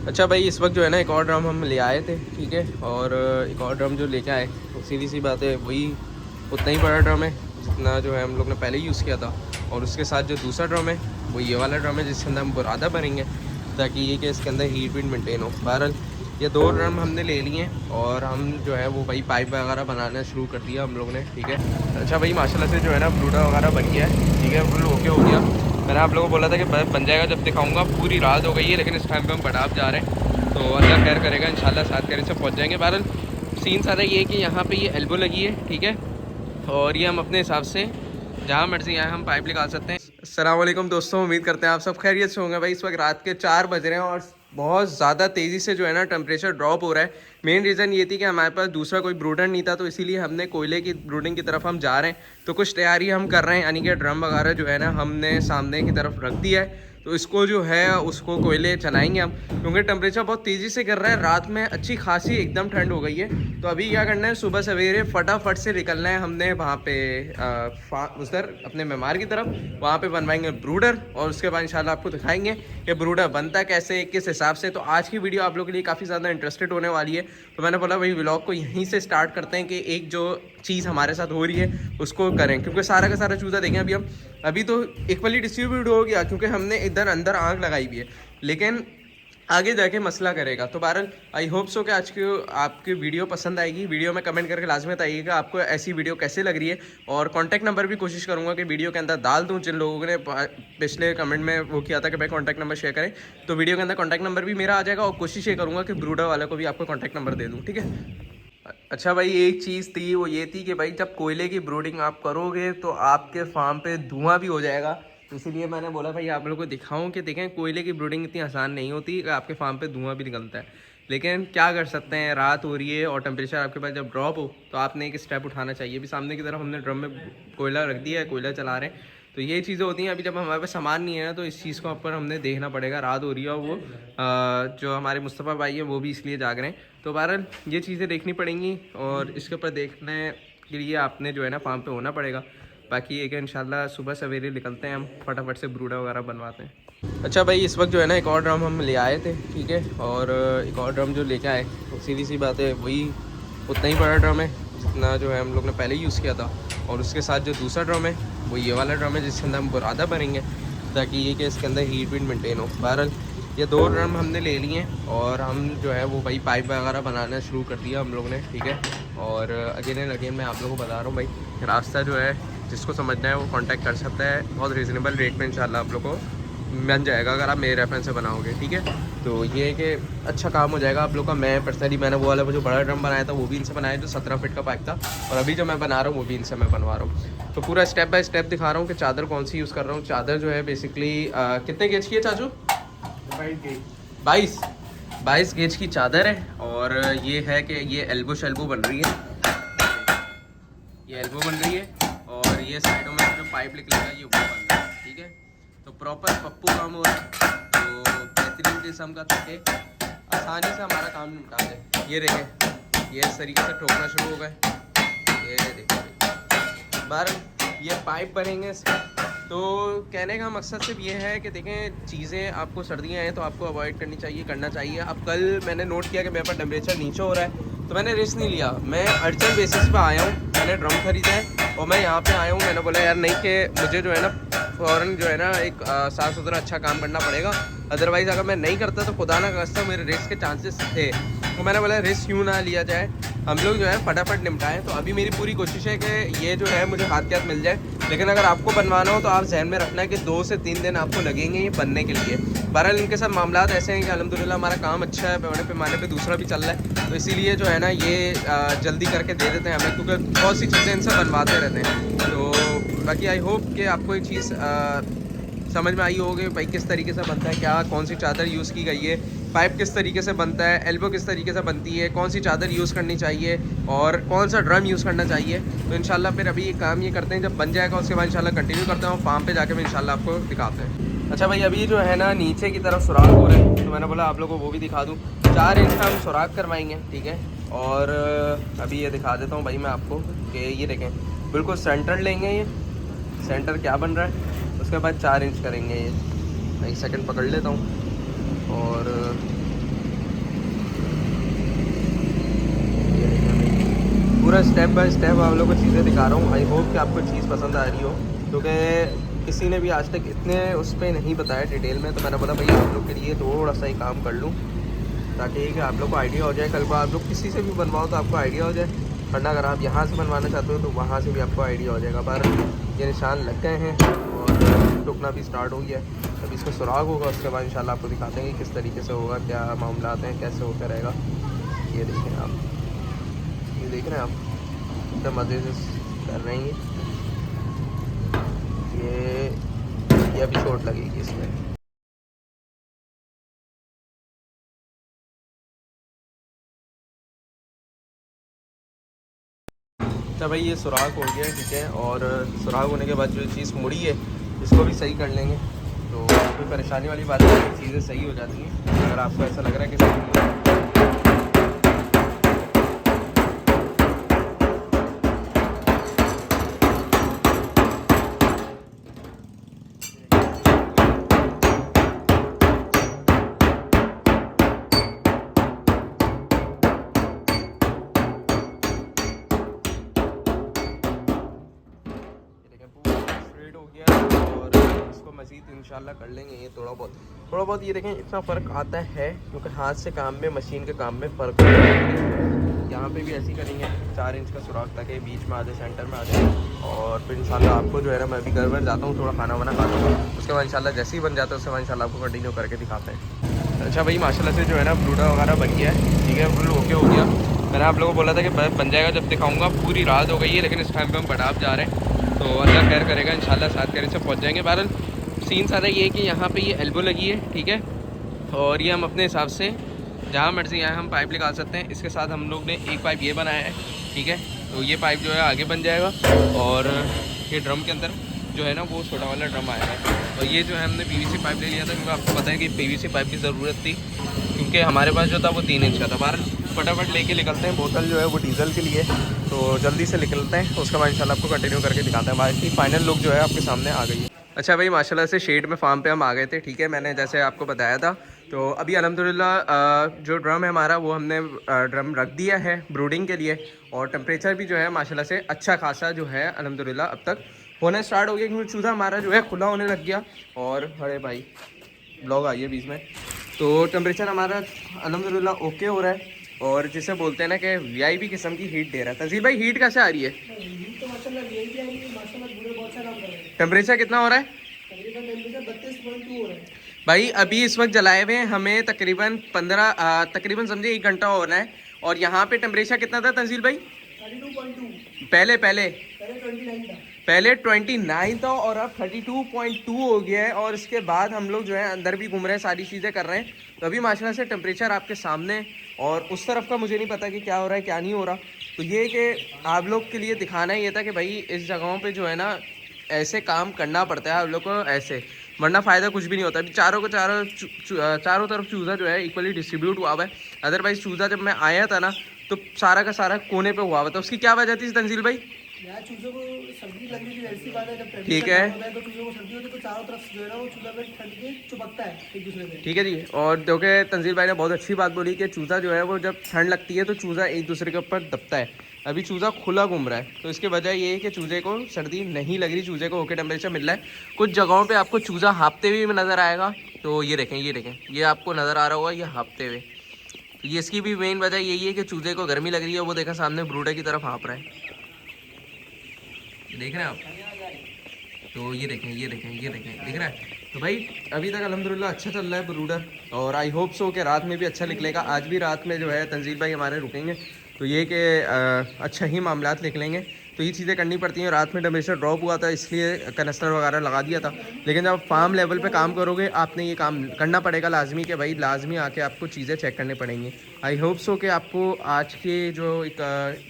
अच्छा भाई, इस वक्त जो है ना एक और ड्रम हम ले आए थे, ठीक है। और एक और ड्रम जो लेके आए, तो सीधी सी बात है, वही उतना ही बड़ा ड्रम है जितना जो है हम लोग ने पहले यूज़ किया था। और उसके साथ जो दूसरा ड्रम है वो ये वाला ड्रम है, जिसके अंदर हम बुरादा भरेंगे ताकि ये कि इसके अंदर हीट वीट मेंटेन हो। बहरहाल ये दो ड्रम हमने ले लिए हैं और हम जो है वो भाई पाइप वगैरह बनाना शुरू कर दिया हम लोग ने, ठीक है। अच्छा भाई, माशाल्लाह से जो है ना ब्रूडा वगैरह बन गया है, ठीक है, फुल ओके हो गया। मैंने आप लोगों को बोला था कि बन जाएगा जब दिखाऊंगा। पूरी रात हो गई है लेकिन इस टाइम पे हम बढ़ाप जा रहे हैं, तो अल्लाह खैर करेगा, इंशाल्लाह 7 करे से पहुंच जाएंगे। बहरहाल सीन सारा ये है कि यहाँ पे ये एल्बो लगी है, ठीक है, और ये हम अपने हिसाब से जहाँ मर्जी आए हम पाइप निकाल सकते हैं। अस्सलाम वालेकुम दोस्तों, उम्मीद करते हैं आप सब खैरियत से होंगे। भाई इस वक्त रात के 4 बज रहे हैं और बहुत ज़्यादा तेज़ी से जो है ना टेम्परेचर ड्रॉप हो रहा है। मेन रीज़न ये थी कि हमारे पास दूसरा कोई ब्रूडर नहीं था, तो इसीलिए हमने कोयले की ब्रूडिंग की तरफ हम जा रहे हैं। तो कुछ तैयारी हम कर रहे हैं, यानी कि ड्रम वगैरह जो है ना हमने सामने की तरफ रख दिया है। तो इसको जो है उसको कोयले चलाएंगे हम, क्योंकि टेम्परेचर बहुत तेज़ी से कर रहा है। रात में अच्छी खासी एकदम ठंड हो गई है। तो अभी क्या करना है, सुबह सवेरे फटाफट से निकलना है हमने वहाँ पे उधर अपने मेमार की तरफ। वहाँ पे बनवाएंगे ब्रूडर और उसके बाद इंशाल्लाह आपको दिखाएंगे कि ब्रूडर बनता कैसे, किस हिसाब से। तो आज की वीडियो आप लोगों के लिए काफ़ी ज़्यादा इंटरेस्टेड होने वाली है। तो मैंने बोला भाई व्लॉग को यहीं से स्टार्ट करते हैं कि एक जो चीज़ हमारे साथ हो रही है उसको करें, क्योंकि सारा का सारा चूज़ा देखें अभी तो इक्वली डिस्ट्रीब्यूट हो गया, क्योंकि हमने इधर अंदर आग लगाई हुई है, लेकिन आगे जाके मसला करेगा। तो बहरहाल आई होप सो कि आज की आपकी वीडियो पसंद आएगी। वीडियो में कमेंट करके लाजमी बताइएगा आपको ऐसी वीडियो कैसे लग रही है, और कॉन्टैक्ट नंबर भी कोशिश करूंगा कि वीडियो के अंदर डाल दूं। जिन लोगों ने पिछले कमेंट में वो किया था कि भाई कॉन्टैक्ट नंबर शेयर करें, तो वीडियो के अंदर कॉन्टैक्ट नंबर भी मेरा आ जाएगा, और कोशिश ये करूँगा कि ब्रूडर वाले को भी आपको कॉन्टैक्ट नंबर दे दूँ, ठीक है। अच्छा भाई, एक चीज़ थी, वो ये थी कि भाई जब कोयले की ब्रूडिंग आप करोगे तो आपके फार्म पे धुआं भी हो जाएगा। तो इसीलिए मैंने बोला भाई आप लोगों को दिखाऊं कि देखें कोयले की ब्रूडिंग इतनी आसान नहीं होती कि आपके फार्म पे धुआं भी निकलता है। लेकिन क्या कर सकते हैं, रात हो रही है और टेम्परेचर आपके पास जब ड्रॉप हो तो आपने एक स्टेप उठाना चाहिए। अभी सामने की तरफ हमने ड्रम में कोयला रख दिया है, कोयला चला रहे हैं। तो ये चीज़ें होती हैं। अभी जब हमारे पास सामान नहीं है तो इस चीज़ को ऊपर हमने देखना पड़ेगा। रात हो रही है और वो जो हमारे मुस्तफ़ा भाई हैं वो भी इसलिए जाग रहे हैं। तो बहरहाल ये चीज़ें देखनी पड़ेंगी और इसके ऊपर देखने के लिए आपने जो है ना फार्म पे होना पड़ेगा। बाकी एक इंशाल्लाह सुबह सवेरे निकलते हैं, हम फटाफट से ब्रूडा वगैरह बनवाते हैं। अच्छा भाई, इस वक्त जो है ना एक और ड्रम हम ले आए थे, ठीक है, और एक और ड्रम जो लेके आए, तो सीधी सी बात है, वही उतना ही बड़ा ड्रम है जितना जो है हम लोग ने पहले यूज़ किया था। और उसके साथ जो दूसरा ड्रम है वो ये वाला ड्रम है, जिसके अंदर हम बुरादा भरेंगे ताकि ये कि इसके अंदर हीट वीट मेंटेन हो। बहरहाल ये दो ड्रम हमने ले लिए हैं और हम जो है वो भाई पाइप वगैरह बनाना शुरू कर दिया हम लोग ने, ठीक है। और अगेन एंड अगेन मैं आप लोगों को बता रहा हूँ भाई, रास्ता जो है जिसको समझना है वो कांटेक्ट कर सकता है। बहुत रीज़नेबल रेट में इंशाल्लाह आप लोग को बन जाएगा अगर आप मेरे रेफरेंस से बनाओगे, ठीक है। तो ये है कि अच्छा काम हो जाएगा आप लोग का। मैं पर्सनली मैंने वो वाला जो बड़ा ड्रम बनाया था वो भी इनसे बनाया, जो 17 फीट का पाइप था, और अभी जो मैं बना रहा हूँ वो भी इनसे मैं बनवा रहा हूँ। तो पूरा स्टेप बाय स्टेप दिखा रहा हूँ कि चादर कौन सी यूज़ कर रहा हूँ। चादर जो है बेसिकली कितने गेज की है चाचू? 22 गेज की चादर है। और ये है कि ये एल्बो शेल्बो बन रही है, ये एल्बो बन रही है, और ये साइडों में जो पाइप निकलेगा ये वो बन रहा है, ठीक है। तो प्रॉपर पप्पू काम हो रहा है। तो बेहतरीन किस्म का ताकि आसानी से हमारा काम निपटा दे। ये देखें, ये इस तरीके से ठोकना शुरू हो गए। ये देखें, बार ये पाइप भरेंगे इसका। तो कहने का मकसद सिर्फ ये है कि देखें चीज़ें आपको सर्दियाँ हैं तो आपको अवॉइड करनी चाहिए, करना चाहिए। अब कल मैंने नोट किया कि मेरे पास टेम्परेचर नीचे हो रहा है, तो मैंने रिस्क नहीं लिया। मैं अर्जेंट बेसिस पे आया हूँ, मैंने ड्रम खरीदा है और मैं यहाँ पे आया हूँ। मैंने बोला यार नहीं कि मुझे जो है ना फ़ौरन जो है ना एक साफ़ सुथरा अच्छा काम करना पड़ेगा, अदरवाइज़ अगर मैं नहीं करता तो खुदा ना खास्ता मेरे रिस्क के चांसेस थे। तो मैंने बोला रिस्क क्यों ना लिया जाए, हम लोग जो है फटाफट निपटाएं। तो अभी मेरी पूरी कोशिश है कि ये जो है मुझे हाथ के हाथ मिल जाए। लेकिन अगर आपको बनवाना हो तो आप जहन में रखना है कि 2 से 3 दिन आपको लगेंगे ये बनने के लिए। बहरहाल इनके साथ मामला ऐसे हैं कि अल्हम्दुलिल्लाह हमारा काम अच्छा है, बड़े पैमाने पे दूसरा भी चल रहा है। तो इसीलिए जो है ना ये जल्दी करके दे देते हैं हमें, क्योंकि बहुत सी चीज़ें इनसे बनवाते रहते हैं। तो बाकी आई होप कि आपको ये चीज़ समझ में आई होगी भाई किस तरीके से बनता है, क्या कौन सी चादर यूज़ की गई है, पाइप किस तरीके से बनता है, एल्बो किस तरीके से बनती है, कौन सी चादर यूज़ करनी चाहिए और कौन सा ड्रम यूज़ करना चाहिए। तो इंशाल्लाह फिर अभी ये काम ये करते हैं, जब बन जाएगा उसके बाद इंशाल्लाह कंटिन्यू करते हैं, फार्म पे जाके भी इंशाल्लाह आपको दिखाते हैं। अच्छा भाई, अभी जो है ना नीचे की तरफ सुराख हो रहे हैं, तो मैंने बोला आप लोगों को वो भी दिखा दूँ। 4 इंच का हम सुराख करवाएंगे, ठीक है। और अभी ये दिखा देता हूँ भाई मैं आपको कि ये देखें बिल्कुल सेंटर लेंगे, ये सेंटर क्या बन रहा है, उसके बाद 4 इंच करेंगे। ये एक सेकंड पकड़ लेता हूँ और पूरा स्टेप बाय स्टेप आप लोगों को चीज़ें दिखा रहा हूँ। आई होप कि आपको चीज़ पसंद आ रही हो, क्योंकि किसी ने भी आज तक इतने उस पर नहीं बताया डिटेल में, तो मैंने बोला भैया आप लोग के लिए थोड़ा सा ही काम कर लूँ, ताकि कि आप लोग को आइडिया हो जाए। कल को आप लोग किसी से भी बनवाओ तो आपको आइडिया हो जाए, वरना अगर आप यहाँ से बनवाना चाहते हो तो वहाँ से भी आपको आइडिया हो जाएगा। पर ये निशान लग गए हैं और टुकना भी स्टार्ट हो गया है। अब इसका सुराग होगा, उसके बाद इंशाल्लाह आपको दिखाते हैं कि किस तरीके से होगा, क्या मामला आते हैं, कैसे होकर रहेगा। ये देखें आप, ये देख रहे हैं आप, एकदम मज़े से कर रहे हैं। ये अभी चोट लगेगी इसमें। अच्छा भाई, ये सुराग हो गया, ठीक है। और सुराग होने के बाद जो चीज़ मुड़ी है इसको भी सही कर लेंगे, तो कोई परेशानी वाली बात नहीं है, चीज़ें सही हो जाती हैं। अगर आपको ऐसा लग रहा है कि सही हो गया, और इसको मज़ीद इंशाल्लाह कर लेंगे। ये थोड़ा बहुत ये देखें इतना फ़र्क आता है, क्योंकि हाथ से काम में, मशीन के काम में फ़र्क होता है। यहाँ पे भी ऐसे ही करेंगे 4 इंच का सुराख, ताकि बीच में आ जाए, सेंटर में आ जाए। और फिर इंशाल्लाह आपको जो है ना, मैं अभी घर जाता हूँ, थोड़ा खाना वाना खाता हूँ, उसके बाद इंशाल्लाह जैसे ही बन जाता है उसके बाद इंशाल्लाह आपको कंटिन्यू करके दिखाते हैं। अच्छा भाई, माशाल्लाह से जो है ना ब्रूडा वगैरह बन गया है, ठीक है, फुल ओके हो गया। मैंने आप लोगों को बोला था कि बन जाएगा जब दिखाऊँगा। पूरी रात हो गई है, लेकिन इस टाइम पर हम बढ़ाप जा रहे हैं, तो अल्लाह खैर करेगा, इंशाल्लाह 7 खैर से पहुंच जाएंगे। बहरहाल सीन सारा ये है कि यहाँ पे ये एल्बो लगी है, ठीक है, और ये हम अपने हिसाब से जहाँ मर्जी आए हम पाइप निकाल सकते हैं। इसके साथ हम लोग ने एक पाइप ये बनाया है, ठीक है, तो ये पाइप जो है आगे बन जाएगा। और ये ड्रम के अंदर जो है ना वो छोटा वाला ड्रम आया है, और ये जो है हमने PVC पाइप ले लिया था, क्योंकि आपको पता है कि PVC पाइप की ज़रूरत थी, क्योंकि हमारे पास जो था वो 3 इंच का था। बहरहाल फटाफट लेके निकलते हैं, बोतल जो है वो डीजल के लिए, तो जल्दी से निकलते हैं, उसके बाद इंशाल्लाह आपको कंटिन्यू करके दिखाते हैं। बाकी फाइनल लुक जो है आपके सामने आ गई है। अच्छा भाई, माशाल्लाह से शेड में फार्म पे हम आ गए थे, ठीक है, मैंने जैसे आपको बताया था। तो अभी अल्हम्दुलिल्लाह जो ड्रम है हमारा, वो हमने ड्रम रख दिया है ब्रूडिंग के लिए, और टेम्परेचर भी जो है माशाल्लाह से अच्छा खासा जो है अल्हम्दुलिल्लाह अब तक होना स्टार्ट हो गया, क्योंकि चूज़ा हमारा जो है खुला होने लग गया। और अरे भाई ब्लॉग आई है बीच में, तो टेम्परेचर हमारा अल्हम्दुलिल्लाह ओके हो रहा है, और जिसे बोलते हैं ना कि VIP किस्म की हीट दे रहा है। तंजील भाई, हीट कैसे आ रही है? टेम्परेचर कितना हो रहा है भाई? अभी इस वक्त जलाए हुए हमें तकरीबन 15 तकरीबन समझे 1 घंटा हो रहा है, और यहाँ पे टेम्परेचर कितना था तंजील भाई? 32.2। पहले 29 था, और अब 32.2 हो गया है। और इसके बाद हम लोग जो है अंदर भी घूम रहे हैं, सारी चीज़ें कर रहे हैं, तो अभी माशाल्लाह से टेम्परेचर आपके सामने। और उस तरफ का मुझे नहीं पता कि क्या हो रहा है क्या नहीं हो रहा, तो ये कि आप लोग के लिए दिखाना ये था कि भाई इस जगहों पे जो है ना ऐसे काम करना पड़ता है आप लोग को, ऐसे, वरना फ़ायदा कुछ भी नहीं होता। अभी चारों तरफ चूज़ा जो है इक्वली डिस्ट्रीब्यूट हुआ हुआ है। अदरवाइज़ चूज़ा जब मैं आया था ना, तो सारा का सारा कोने पे हुआ हुआ था। उसकी क्या वजह थी तंजील भाई? चूज़ों को सर्दी लग रही थी, ऐसी बात है, जब ठीक है, तो चूज़ों को सर्दी होती है, तो चारों तरफ जो है ना वो चूज़ा में ठंड के चिपकता है एक दूसरे से। ठीक है जी। और जो कि तंजील भाई ने बहुत अच्छी बात बोली कि चूज़ा जो है वो जब ठंड लगती है तो चूज़ा एक दूसरे के ऊपर दबता है। अभी चूज़ा खुला घूम रहा है, तो इसकी वजह ये है कि चूज़े को सर्दी नहीं लग रही, चूज़े को ओके टेम्परेचर मिल रहा है। कुछ जगहों पे आपको चूज़ा हाँपते हुए नज़र आएगा, तो ये देखें, ये आपको नज़र आ रहा होगा, ये हाँपते हुए। तो ये इसकी भी मेन वजह यही है कि चूज़े को गर्मी लग रही है, वो देखा सामने ब्रूडर की तरफ हाँप रहा है, देख रहे हैं आप? तो ये देखें, दिख रहा है? तो भाई अभी तक अल्हम्दुलिल्लाह अच्छा चल रहा है ब्रूडर, और आई होप सो कि रात में भी अच्छा निकलेगा। आज भी रात में जो है तंजील भाई हमारे रुकेंगे, तो ये कि अच्छा ही मामलात निकलेंगे। तो ये चीज़ें करनी पड़ती हैं। रात में टेम्परेचर ड्रॉप हुआ था, इसलिए कनस्तर वगैरह लगा दिया था, लेकिन जब फार्म लेवल पे काम करोगे आपने ये काम करना पड़ेगा लाजमी, कि भाई लाजमी आके आपको चीज़ें चेक करनी पड़ेंगी। आई होप सो कि आपको आज के जो एक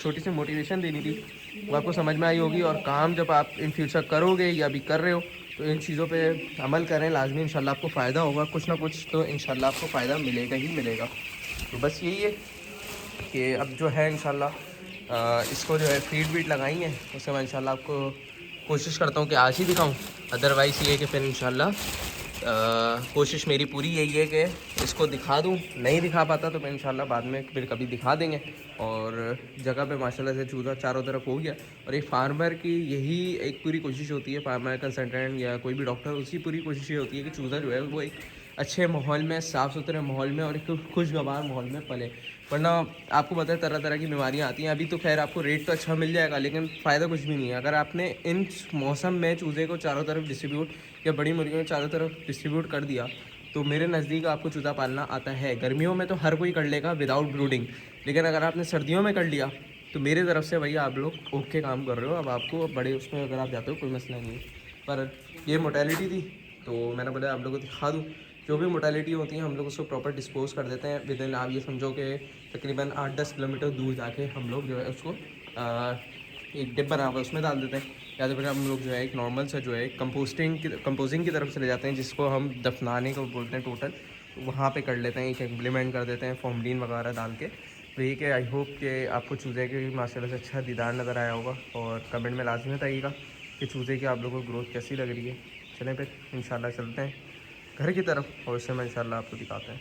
छोटी सी मोटिवेशन देनी थी वो आपको समझ में आई होगी, और काम जब आप इन फ्यूचर करोगे या भी कर रहे हो तो इन चीज़ों पे अमल करें लाजमी, इंशाल्लाह आपको फ़ायदा होगा, कुछ ना कुछ तो इंशाल्लाह आपको फ़ायदा मिलेगा ही मिलेगा। तो बस यही है कि अब जो है इंशाल्लाह इसको जो है फीड वीड लगाई है, उससे मैं इंशाल्लाह आपको कोशिश करता हूँ कि आज ही दिखाऊँ, अदरवाइज़ ये है कि फिर इंशाल्लाह कोशिश मेरी पूरी यही है कि इसको दिखा दूँ, नहीं दिखा पाता तो मैं इंशाल्लाह बाद में फिर कभी दिखा देंगे। और जगह पे माशाल्लाह से चूज़ा चारों तरफ हो गया। और एक फार्मर की यही एक पूरी कोशिश होती है, फार्मर कंसल्टेंट या कोई भी डॉक्टर, उसकी पूरी कोशिश ये होती है कि चूज़ा जो है वो एक अच्छे माहौल में, साफ़ सुथरे माहौल में और एक खुशगवार माहौल में पले। वरना आपको पता है तरह तरह की बीमारियां आती हैं। अभी तो खैर आपको रेट तो अच्छा मिल जाएगा, लेकिन फ़ायदा कुछ भी नहीं है। अगर आपने इन मौसम में चूज़े को चारों तरफ डिस्ट्रीब्यूट या बड़ी मुर्गियों को चारों तरफ डिस्ट्रीब्यूट कर दिया तो मेरे नज़दीक आपको चूज़ा पालना आता है। गर्मियों में तो हर कोई कर लेगा विदाउट ब्रूडिंग, लेकिन अगर आपने सर्दियों में कर लिया तो मेरी तरफ से भैया आप लोग ओके काम कर रहे हो। अब आपको बड़े उसमें अगर आप जाते हो कोई मसला नहीं है। पर ये मोटेलिटी थी तो मैंने बोला आप लोगों को दिखा दूँ। जो भी मोटेलिटी होती है हम लोग उसको प्रॉपर डिस्पोज कर देते हैं विद इन, आप ये समझो कि तकरीबन 8-10 किलोमीटर दूर जाके हम लोग जो है उसको एक डिप बना हुआ उसमें डाल देते हैं, या तो फिर हम लोग जो है एक नॉर्मल सा जो है कंपोजिंग की तरफ से ले जाते हैं, जिसको हम दफनाने को बोलते हैं टोटल। तो वहाँ पे कर लेते हैं, एक इम्प्लीमेंट कर देते हैं फॉर्मलिन वगैरह डाल के। तो ये कि आई होप कि आपको चूज़े के माशाल्लाह से अच्छा दीदार नज़र आया होगा। और कमेंट में लाजमी बताइएगा कि चूज़े की आप लोगों को ग्रोथ कैसी लग रही है। चलें फिर इंशाल्लाह चलते हैं घर की तरफ और उससे मैं इंशाल्लाह आपको दिखाते हैं।